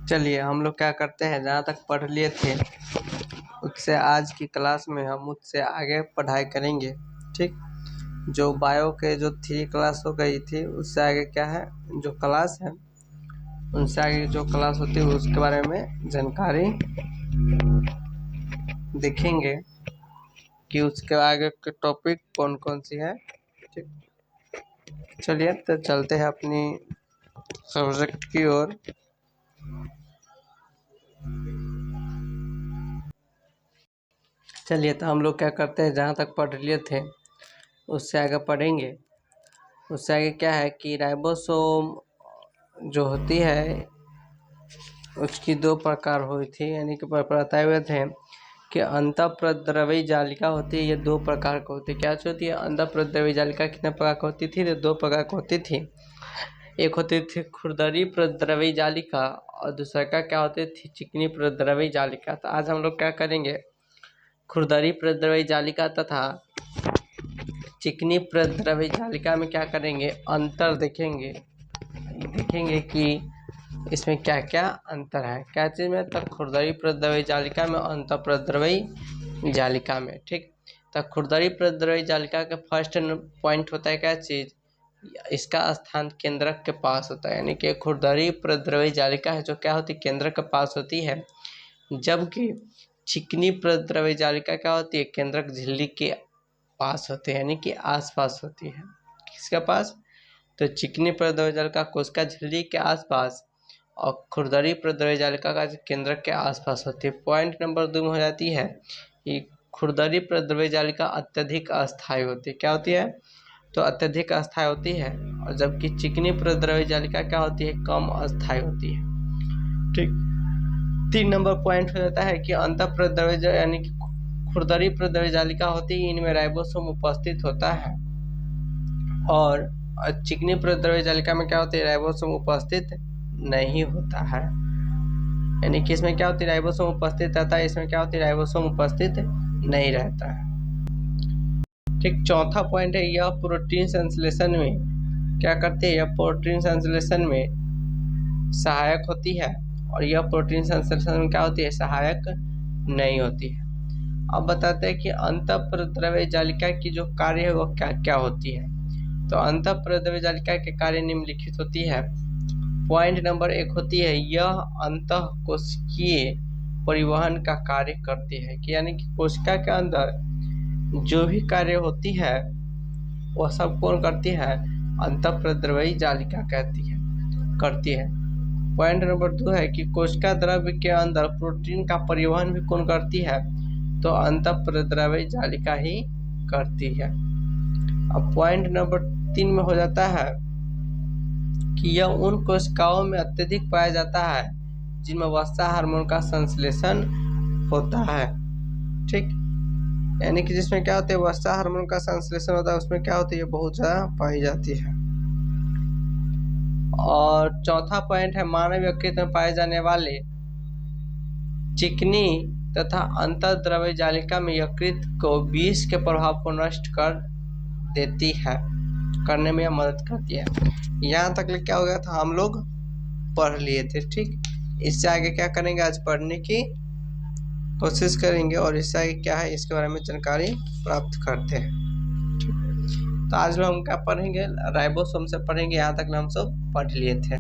चलिए हम लोग क्या करते हैं, जहाँ तक पढ़ लिए थे उससे आज की क्लास में हम उससे आगे पढ़ाई करेंगे। ठीक, जो बायो के जो 3 क्लास हो गई थी उससे आगे क्या है, जो क्लास है उनसे आगे जो क्लास होती है उसके बारे में जानकारी देखेंगे कि उसके आगे के टॉपिक कौन कौन सी है। ठीक, चलिए तो चलते हैं अपनी सब्जेक्ट की ओर। चलिए तो हम लोग क्या करते हैं, जहाँ तक पढ़ लिए थे उससे आगे पढ़ेंगे। उससे आगे क्या है कि राइबोसोम जो होती है उसकी 2 प्रकार हुई थी, यानी कि बताए हुए थे कि अंतःप्रद्रवी जालिका होती है, ये 2 प्रकार की होती है। क्या होती है अंतःप्रद्रवी जालिका, कितने प्रकार की होती थी? 2 प्रकार की होती थी। एक होती थी खुरदरी प्रद्रवी जालिका और दूसरा का क्या होती थी, चिकनी प्रद्रवी जालिका। तो आज हम लोग क्या करेंगे, खुरदरी प्रद्रवी जालिका तथा चिकनी प्रद्रवी जालिका में क्या करेंगे, अंतर देखेंगे कि इसमें क्या क्या अंतर है, क्या चीज़ में। तो खुरदरी प्रद्रवी जालिका में, अंतःप्रद्रवी जालिका में। ठीक, तो खुरदरी प्रद्रवी जालिका का फर्स्ट पॉइंट होता है क्या चीज़, इसका स्थान केंद्रक के पास होता है। यानी कि खुरदरी प्रद्रवी जालिका है जो क्या होती है, केंद्रक के पास होती है, जबकि चिकनी प्रद्रवी जालिका क्या होती है, केंद्रक झिल्ली के पास होते हैं, यानी कि आसपास होती है। किसके पास? तो चिकनी प्रद्रवी जालिका कोशिका झिल्ली के आसपास और खुरदरी प्रद्रवी जालिका का केंद्रक के आसपास होती है। पॉइंट नंबर 2 में हो जाती है कि खुरदरी प्रद्रवी जालिका अत्यधिक अस्थायी होती है। क्या होती है? तो अत्यधिक अस्थायी होती है, और जबकि चिकनी प्रद्रवी जालिका क्या होती है, कम अस्थायी होती है। ठीक, 3 नंबर पॉइंट हो जाता है कि अंतःप्रद्रवी यानी कि खुरदरी प्रद्रवी जालिका होती है, इनमें राइबोसोम उपस्थित होता है, और चिकनी प्रद्रवी जालिका में क्या होती है, राइबोसोम उपस्थित नहीं होता है। यानी कि इसमें क्या होती है, राइबोसोम उपस्थित रहता है, इसमें क्या होती है, राइबोसोम उपस्थित नहीं रहता है। ठीक, चौथा पॉइंट है, यह प्रोटीन संश्लेषण में क्या करती है, यह प्रोटीन संश्लेषण में सहायक होती है, और यह प्रोटीन संश्लेषण में क्या होती है, सहायक नहीं होती है। अब बताते हैं कि अंतःप्रद्रवी जालिका की जो कार्य है वो क्या क्या होती है। तो अंतःप्रद्रवी जालिका के कार्य निम्नलिखित होती है। पॉइंट नंबर 1 होती है, यह अंतःकोशिकीय परिवहन का कार्य करती है, कि यानी कि कोशिका के अंदर जो भी कार्य होती है वह सब कौन करती है, अंतःप्रद्रवी जालिका करती है। पॉइंट नंबर 2 है कि कोशिका द्रव्य के अंदर प्रोटीन का परिवहन भी कौन करती है, तो अंतःप्रद्रवी जालिका ही करती है। अब पॉइंट नंबर 3 में हो जाता है कि यह उन कोशिकाओं में अत्यधिक पाया जाता है जिनमें वसा हार्मोन का संश्लेषण होता है। ठीक, यानी कि जिसमें क्या होता है, वसा हार्मोन का संश्लेषण होता है, उसमें क्या होती है, बहुत ज़्यादा पाई जाती है। और चौथा पॉइंट है, मानव यकृत में पाए जाने वाले चिकनी तथा अंतःद्रव्य जालिका में यकृत को विष के प्रभाव को नष्ट कर देती है, करने में मदद करती है। यहाँ तक क्या हो गया था, हम लोग पढ़ लिए थे। ठीक, इससे आगे क्या करेंगे, आज पढ़ने की कोशिश करेंगे, और इससे आगे क्या है इसके बारे में जानकारी प्राप्त करते हैं। तो आज हम क्या पढ़ेंगे, राइबोसोम से पढ़ेंगे। यहाँ तक हम सब पढ़ लिए थे।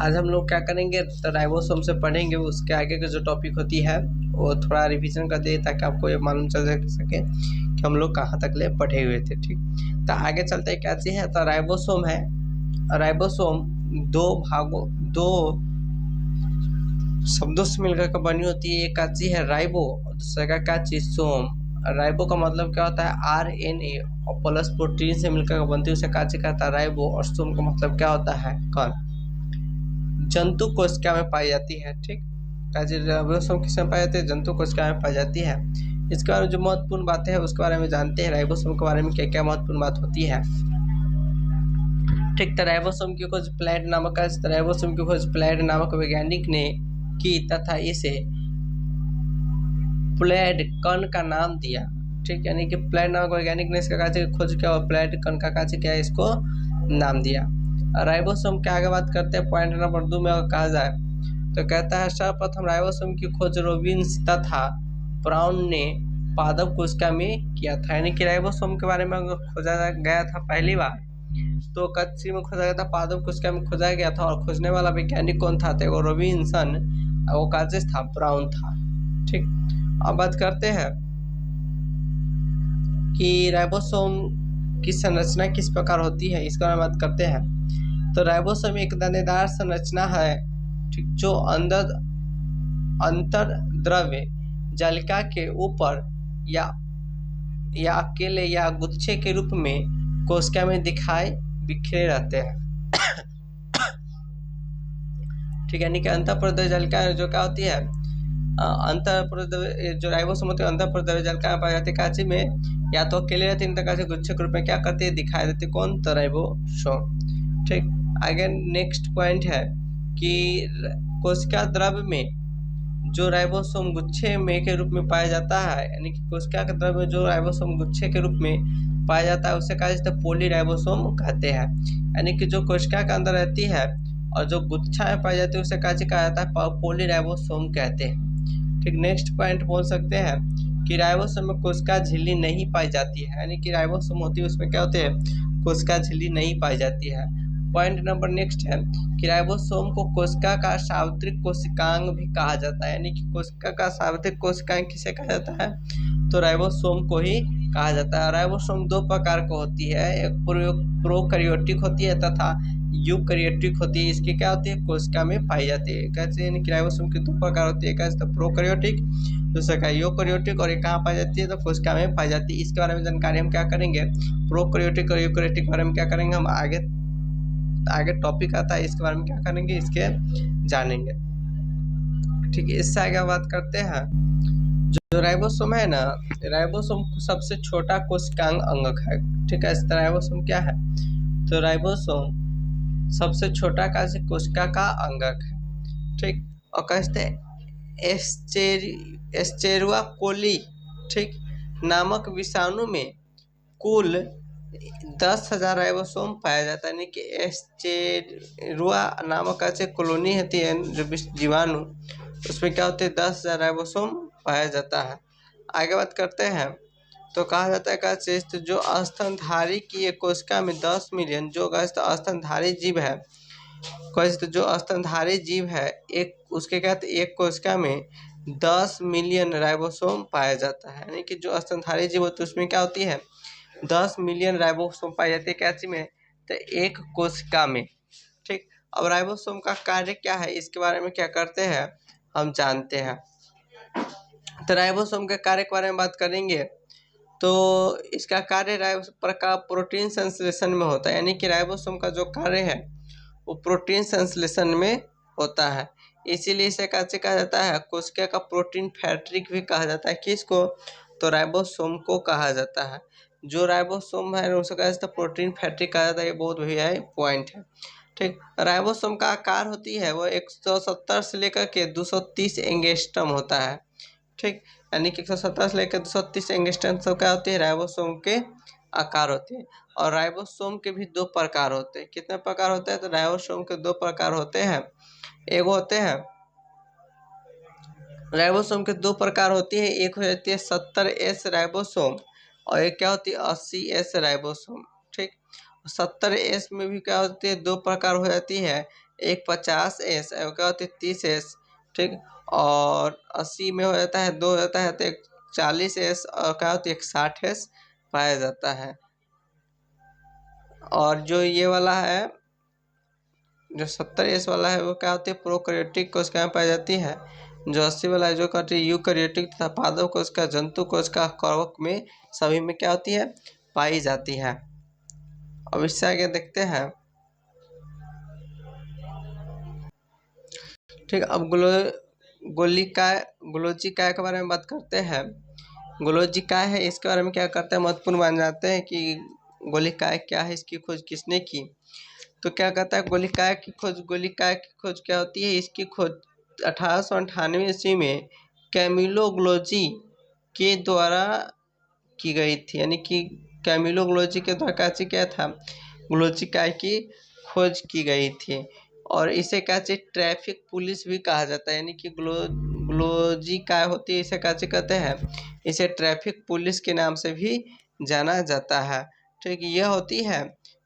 आज हम लोग क्या करेंगे, तो राइबोसोम से पढ़ेंगे, उसके आगे की जो टॉपिक होती है वो थोड़ा रिवीजन कर दे, ताकि आपको ये मालूम चल सके कि हम लोग कहाँ तक ले पढ़े हुए थे। ठीक, तो आगे चलते क्या चीज़ है, तो राइबोसोम है। राइबोसोम 2 शब्दों से मिलकर बनी होती है। एक का चीज है राइबो, और दूसरा का चीज सोम। राइबो का मतलब क्या होता है, RNA, और प्लस प्रोटीन से मिलकर बनती है, उसे का चीज कहता है राइबो। और सोम का मतलब क्या होता है, कण। जंतु कोशिका में पाई जाती है। ठीक, राइबोसोम किसमें पाई जाती है, जंतु कोशिका में पाई जाती है। इसके बारे में जो महत्वपूर्ण बातें हैं उसके बारे में जानते हैं, राइबोसोम के बारे में क्या क्या महत्वपूर्ण बात होती है। ठीक, तो राइबोसोम की खोज प्लैड नामक वैज्ञानिक ने की तथा इसे प्लैड कण का नाम दिया। ठीक, यानी कि प्लैड नामक वैज्ञानिक ने इसका खोज किया और प्लैड कण का क्या इसको नाम दिया। राइबोसोम के आगे बात करते हैं। पॉइंट नंबर 2 में अगर कहा जाए तो कहता है सर्वप्रथम राइबोसोम की खोज रोबिन्स तथा ब्राउन ने पादप कोशिका में किया था। यानी कि राइबोसोम के बारे में खोजा गया था पहली बार तो कच्ची में खोजा गया था, पादप कोशिका में खोजा गया था। और खोजने वाला वैज्ञानिक कौन था? तो वो रोबिन्सन, वो काजेस था, ब्राउन था। ठीक, अब बात करते हैं कि राइबोसोम की संरचना किस प्रकार होती है, इसके बारे में बात करते हैं। तो राइबोसोम एक दानेदार संरचना है, ठीक, जो अंतर द्रव्य जालिका के ऊपर या अकेले या गुच्छे के रूप में कोशिका में दिखाई बिखरे रहते हैं। ठीक है, यानी कि अंतःपरद्रव्य जालिका जो क्या होती है, अंतःपरद्रव्य जो राइबोसोम होती है अंतःपरद्रव्य जालिका में पाई जाती है। काची में या तो अकेले रहती है, तो गुच्छे के रूप में क्या करती है, दिखाई देती है। कौन? तो राइबोसोम। ठीक, आगे नेक्स्ट पॉइंट है कि कोशिका द्रव्य में जो राइबोसोम गुच्छे में के रूप में पाया जाता है, यानी कि कोशिका के द्रव्य में जो राइबोसोम गुच्छे के रूप में पाया जाता है उसे कहा जाता है पॉलीराइबोसोम कहते हैं। यानी कि जो कोशिका के अंदर रहती है और जो गुच्छा में पाई जाती है उसे कहा जाता है पॉलीराइबोसोम कहते हैं। ठीक, नेक्स्ट पॉइंट बोल सकते हैं कि राइबोसोम में कोशिका झिल्ली नहीं पाई जाती है। यानी कि राइबोसोम होती है उसमें क्या होते हैं, कोशिका झिल्ली नहीं पाई जाती है। पॉइंट नंबर नेक्स्ट है कि राइबोसोम को कोशिका का सार्वत्रिक कोशिकांग भी कहा जाता है। यानी कि कोशिका का सार्वत्रिक कोशिकांग किसे कहा जाता है, तो राइबोसोम को ही कहा जाता है। राइबोसोम दो प्रकार की होती है, एक प्रोकैरियोटिक होती है तथा यूकैरियोटिक होती है। इसकी क्या होती है, कोशिका में पाई जाती है। कैसे? यानी कि राइबोसोम के दो प्रकार होती है, कैसे? तो प्रोकैरियोटिक, दूसरा का यूकैरियोटिक। और ये कहाँ पाई जाती है, तो कोशिका में पाई जाती है। इसके बारे में जानकारी हम क्या करेंगे, प्रोकैरियोटिक और यूकैरियोटिक के बारे में क्या करेंगे, हम आगे टॉपिक आता है इसके बारे में क्या करेंगे, इसके जानेंगे। ठीक है, इससे आगे बात करते हैं। जो राइबोसोम है ना, राइबोसोम सबसे छोटा कोशिकांग अंगक है। ठीक है, इस तरह राइबोसोम क्या है, तो राइबोसोम सबसे छोटा कोशिका का अंगक है। ठीक, और कहते हैं एस्चेरुआ कोली, ठीक, नामक विषाणु में कुल 10,000 राइबोसोम पाया जाता है। यानी कि एस्चेरुआ नामक ऐसे कॉलोनी होती है जो जीवाणु, उसमें क्या होते हैं, 10,000 राइबोसोम पाया जाता है। आगे बात करते हैं तो कहा जाता है कैसे, जो स्तनधारी की एक कोशिका में 10 मिलियन जो स्तनधारी जीव है, कैसे, जो स्तनधारी जीव है एक उसके क्या एक कोशिका में 10 मिलियन राइबोसोम पाया जाता है। यानी कि जो स्तनधारी जीव होती है उसमें क्या होती है, 10 मिलियन राइबोसोम पाई जाती है। कैसी में, तो एक कोशिका में। ठीक, अब राइबोसोम का कार्य क्या है, इसके बारे में क्या करते हैं हम जानते हैं। तो राइबोसोम के कार्य के बारे में बात करेंगे तो इसका कार्य प्रकार प्रोटीन संश्लेषण में होता है। यानी कि राइबोसोम का जो कार्य है वो प्रोटीन संश्लेषण में होता है, इसीलिए इसे कैसे कहा जाता है, कोशिका का प्रोटीन फैक्ट्रिक भी कहा जाता है। किसको, तो राइबोसोम को कहा जाता है। जो राइबोसोम है उसे कहा जाता है प्रोटीन फैक्ट्रिक कहा जाता है। ये बहुत बढ़िया है पॉइंट है। ठीक, राइबोसोम का आकार होती है वो 170 से लेकर के 230 एंगस्ट्रम होता है। ठीक, यानी कि 170 से लेकर 230 एंगस्ट्रम सब क्या होती है, राइबोसोम के आकार होते हैं। और राइबोसोम के भी दो प्रकार होते हैं। कितने प्रकार होते हैं, तो राइबोसोम के दो प्रकार होते हैं। एक होते हैं राइबोसोम के दो प्रकार होती है, एक हो जाती है 70S राइबोसोम और एक क्या होती है 80S राइबोसोम। ठीक, 70S में भी क्या होती है, दो प्रकार हो जाती है, एक 50S और क्या होती है 30S। ठीक, और 80 में हो जाता है दो हो जाता है, तो एक 40S और क्या होती है एक 60S पाया जाता है। और जो ये वाला है जो 70S वाला है वो क्या होती है, प्रोकैरियोटिक कोशिका में पाई जाती है। जो 80 वाला है जो कहते हैं यूकैरियोटिक तथा पादप कोशिका, जंतु कोशिका, कवक में सभी में क्या होती है, पाई जाती है। अब इससे आगे देखते हैं। ठीक, अब गोलोजिकाय के बारे में बात करते हैं। गोलोजिकाय है, इसके बारे में क्या करते हैं, महत्वपूर्ण मान जाते हैं कि गोलिकाय क्या है, इसकी खोज किसने की। तो क्या कहता है, गोलिकाय की खोज क्या होती है, इसकी खोज 1898 ईस्वी में कैमिलो ग्लोजी के द्वारा की गई थी। यानी कि कैमिलो ग्लोजी के द्वारा क्या था, ग्लोजिकाय की खोज की गई थी। और इसे क्या चाहिए, ट्रैफिक पुलिस भी कहा जाता है, यानी कि ग्लोजी काय होती है, इसे क्या कहते हैं, इसे ट्रैफिक पुलिस के नाम से भी जाना जाता है। ठीक, यह होती है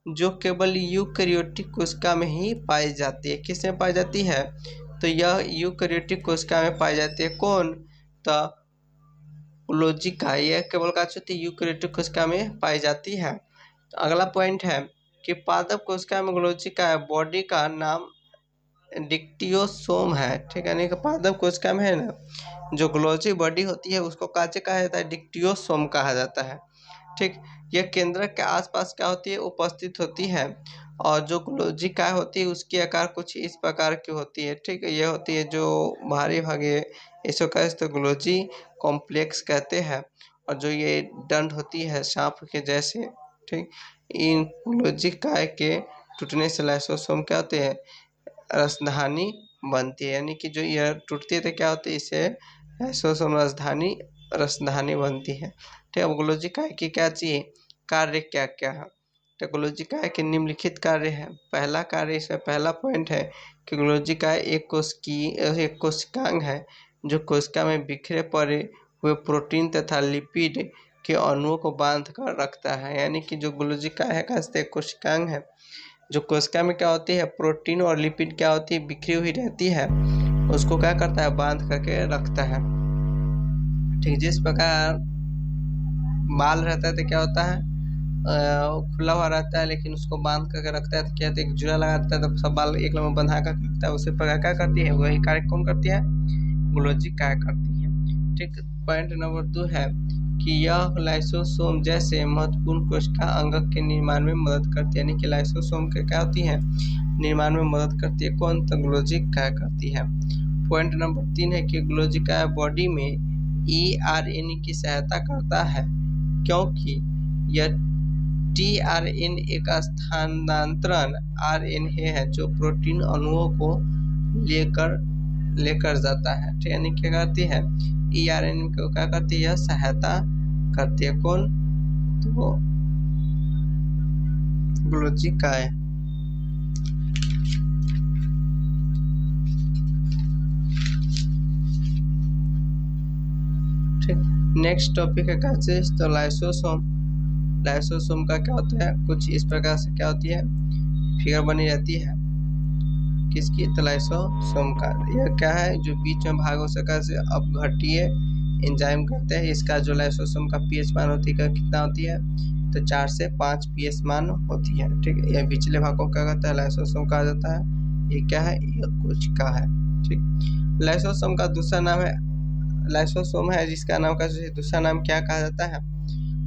जो केवल यूकैरियोटिक कोशिका में ही पाई जाती है। किस में पाई जाती है, तो यह यूकैरियोटिक कोशिका में पाई जाती है। कौन, तो ग्लोजी काय, यह केवल क्या होती है, यूकैरियोटिक कोशिका में पाई जाती है। अगला पॉइंट है कि पादप कोशिका में ग्लोजी काय बॉडी का नाम डिक्टियोसोम है। ठीक है, यानी कि पादप कोशिका में है ना, जो ग्लोजी बॉडी होती है उसको काचे कहा जाता है, डिक्टियोसोम कहा जाता है। ठीक, यह केंद्रक के आसपास क्या होती है, उपस्थित होती है। और जो ग्लोजी काय होती है उसकी आकार कुछ इस प्रकार की होती है। ठीक है, यह होती है जो भारी भागे, इसको कहते तो ग्लोजी कॉम्प्लेक्स कहते हैं। और जो ये दंड होती है सांप के जैसे, ठीक, इन ग्लोजी काय के टूटने से लाइसोसोम क्या होते हैं, रसधानी बनती है। यानी कि जो यह टूटती है तो क्या होती है, इससे लाइसोसोम रसधानी बनती है। ठीक, अब ग्लोजी काय की क्या चाहिए, कार्य क्या क्या है, तो ग्लोजी काय के निम्नलिखित कार्य है। पहला कार्य, इसमें पहला पॉइंट है कि ग्लोजी काय एक कोशिकांग है जो कोशिका में बिखरे पड़े हुए प्रोटीन तथा लिपिड के अणुओं को बांध कर रखता है। यानी कि जो ग्लोजी काय है का कोशिकांग है जो कोशिका में क्या होती है, प्रोटीन और लिपिड क्या होती है, बिखरी हुई रहती है, उसको क्या करता है, बांध करके रखता है। ठीक, जिस प्रकार बाल रहता है तो क्या होता है, खुला हुआ रहता है, लेकिन उसको बांध करके रखता है तो क्या होता है, एक जुड़ा लगा देता है तो सब बाल एक में बंधा कर रखता है। उसी प्रकार क्या करती है, वही कार्य कौन करती है, ग्लोजी काय करती है। ठीक, पॉइंट नंबर 2 है कि यह लाइसोसोम जैसे महत्वपूर्ण कोशिका अंगक के निर्माण में मदद करती है। यानी कि लाइसोसोम के क्या होती है, निर्माण में मदद करती है। कौन, तो ग्लोजी काय करती है। पॉइंट नंबर 3 है कि ग्लोजी काय बॉडी में ERN की सहायता करता है, क्योंकि यह tRNA एक स्थानांतरण RNA है जो प्रोटीन अणुओं को लेकर जाता है। ठीक, यानी क्या करती है, ERN को क्या करती है, यह सहायता करती है। कौन, तो ग्लोजी काय। ठीक, नेक्स्ट टॉपिक है क्या चीज, तो लाइसोसोम। लाइसोसोम का क्या होता है, कुछ इस प्रकार से क्या होती है, फिगर बनी रहती है। किसकी, तो लाइसोसोम का। यह क्या है, जो बीच में भाग हो सका से अपघट्य एंजाइम करते हैं। इसका जो लाइसोसोम का पीएच मान होती है, कितना होती है, तो 4 से 5 पीएच मान होती है। ठीक, यह पिछले भाग को क्या कहता है, लाइसोसोम कहा जाता है। ये क्या है, ये कोशिका है। ठीक, लाइसोसोम का दूसरा नाम है, लाइसोसोम है जिसका नाम का दूसरा नाम क्या कहा जाता है,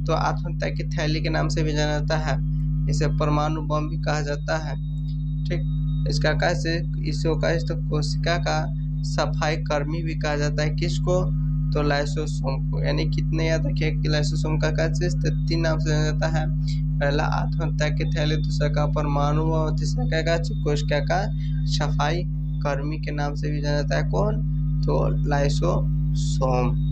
तो आत्महत्या की थैली के नाम से भी जाना जाता है। इसे परमाणु बम भी कहा जाता है। ठीक, इसका कैसे, इसको कैसे, तो कोशिका का सफाई कर्मी भी कहा जाता है। किसको, तो लाइसोसोम को। यानी कितने याद रखिए कि लाइसोसोम का कैसे 3 नाम से जाना जाता है। पहला आत्महत्या की थैली, दूसरा का परमाणु बम, तीसरा क्या, कोशिका का सफाई कर्मी के नाम से भी जाना जाता है। कौन, तो लाइसोसोम।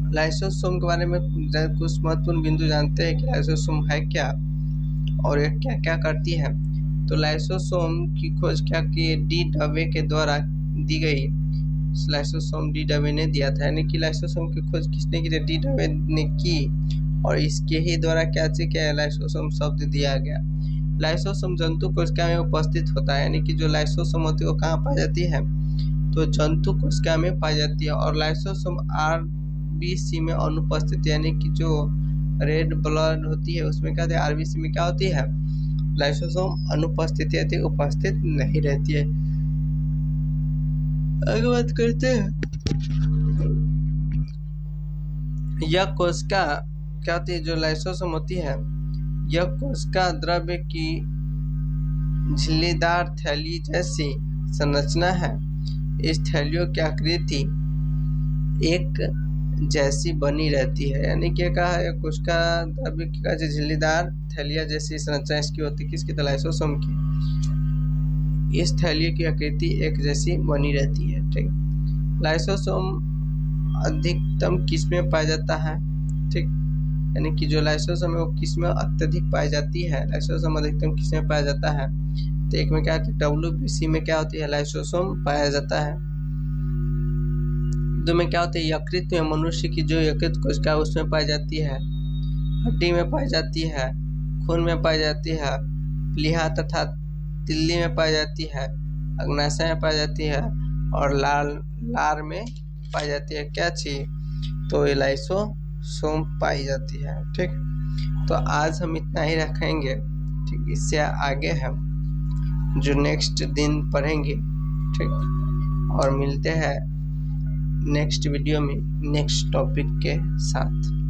लाइसोसोम के बारे में कुछ महत्वपूर्ण बिंदु जानते हैं कि लाइसोसोम है क्या और ये क्या क्या करती है। तो लाइसोसोम की खोज क्या की, डी डबे के द्वारा दी गई। लाइसोसोम डी डबे ने दिया था। यानी कि लाइसोसोम की खोज किसने की, डी डबे ने की, और इसके ही द्वारा क्या किया, लाइसोसोम शब्द दिया गया। लाइसोसोम जंतु कोशिका में उपस्थित होता है। यानी कि जो लाइसोसोम होती है वो कहाँ पाई जाती है, तो जंतु कोशिका में पाई जाती है। और लाइसोसोम RBC में अनुपस्थित, यानी कि जो रेड ब्लड होती है उसमें क्या होती है, RBC में क्या होती है, लाइसोसोम अनुपस्थित रहती है, उपस्थित नहीं रहती है। आगे बात करते हैं, यह कोशिका क्या होती है, जो लाइसोसोम होती है, यह कोशिका द्रव्य की झिल्लीदार थैली जैसी संरचना है। इस थैलियों की आकृति एक जैसी बनी रहती है। यानी क्या कहा है, कोशिका द्रव्य की झिल्लीदार थैलियां जैसी संरचना इसकी होती है। किसकी, तो लाइसोसोम की। इस थैली की आकृति एक जैसी बनी रहती है। ठीक, लाइसोसोम अधिकतम किस में पाया जाता है। ठीक, यानी कि जो लाइसोसोम है वो किस में अत्यधिक पाई जाती है। लाइसोसोम अधिकतम किस में पाया जाता है, तो एक में क्या होती है, WBC में क्या होती है, लाइसोसोम पाया जाता है। दो में क्या होती है, यकृत में मनुष्य की जो यकृत कोशिका है उसमें पाई जाती है, हड्डी में पाई जाती है, खून में पाई जाती है, प्लीहा तथा तिल्ली में पाई जाती है, अग्नाशय में पाई जाती है और लार में पाई जाती है। क्या चीज, तो लाइसोसोम पाई जाती है। ठीक, तो आज हम इतना ही रखेंगे। ठीक, इससे आगे हम जो नेक्स्ट दिन पढ़ेंगे। ठीक, और मिलते हैं नेक्स्ट वीडियो में नेक्स्ट टॉपिक के साथ।